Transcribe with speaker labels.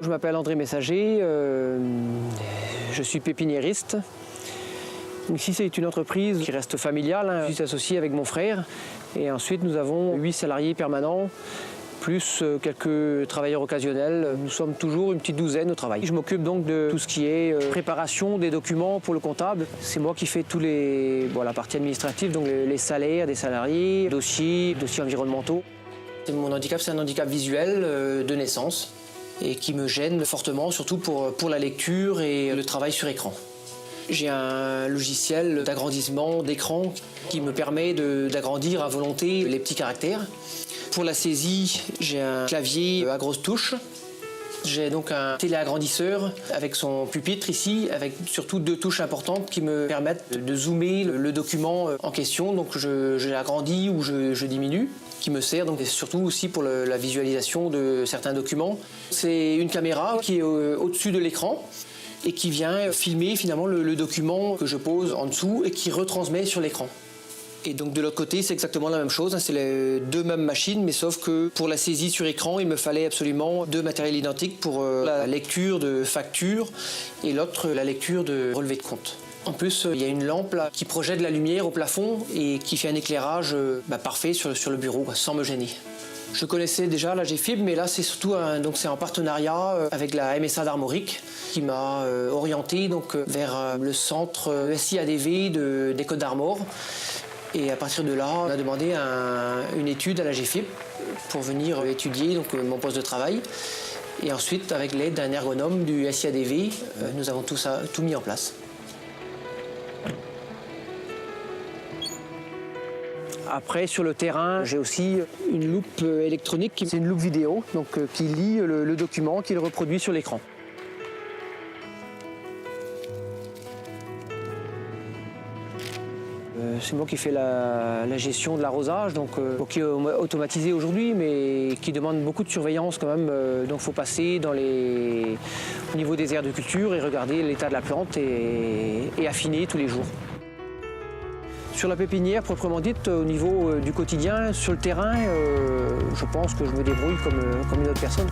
Speaker 1: Je m'appelle André Messager, je suis pépiniériste. Ici, c'est une entreprise qui reste familiale. Je suis associé avec mon frère et ensuite nous avons 8 salariés permanents, plus quelques travailleurs occasionnels. Nous sommes toujours une petite douzaine au travail. Je m'occupe donc de tout ce qui est préparation des documents pour le comptable. C'est moi qui fais la partie administrative, donc les salaires des salariés, dossiers environnementaux. Mon handicap, c'est un handicap visuel de naissance et qui me gêne fortement, surtout pour la lecture et le travail sur écran. J'ai un logiciel d'agrandissement d'écran qui me permet d'agrandir à volonté les petits caractères. Pour la saisie, j'ai un clavier à grosses touches. J'ai donc un téléagrandisseur avec son pupitre ici, avec surtout 2 touches importantes qui me permettent de zoomer le document en question. Donc je l'agrandis ou je diminue, qui me sert donc surtout aussi pour la visualisation de certains documents. C'est une caméra qui est au-dessus de l'écran et qui vient filmer finalement le document que je pose en dessous et qui retransmet sur l'écran. Et donc de l'autre côté, c'est exactement la même chose, c'est les 2 mêmes machines, mais sauf que pour la saisie sur écran, il me fallait absolument 2 matériels identiques pour la lecture de factures et l'autre la lecture de relevé de compte. En plus, il y a une lampe là, qui projette de la lumière au plafond et qui fait un éclairage parfait sur le bureau, sans me gêner. Je connaissais déjà la GFIB, mais là c'est surtout c'est en partenariat avec la MSA d'Armorique qui m'a orienté vers le centre SIADV des Côtes d'Armor. Et à partir de là, on a demandé une étude à la GFIB pour venir étudier mon poste de travail. Et ensuite, avec l'aide d'un ergonome du SIADV, nous avons tout mis en place. Après, sur le terrain, j'ai aussi une loupe électronique. C'est une loupe vidéo qui lit le document, qui le reproduit sur l'écran. C'est moi qui fais la gestion de l'arrosage, qui est automatisé aujourd'hui, mais qui demande beaucoup de surveillance quand même. Donc il faut passer au niveau des aires de culture et regarder l'état de la plante et affiner tous les jours. Sur la pépinière, proprement dite, au niveau du quotidien, sur le terrain, je pense que je me débrouille comme une autre personne.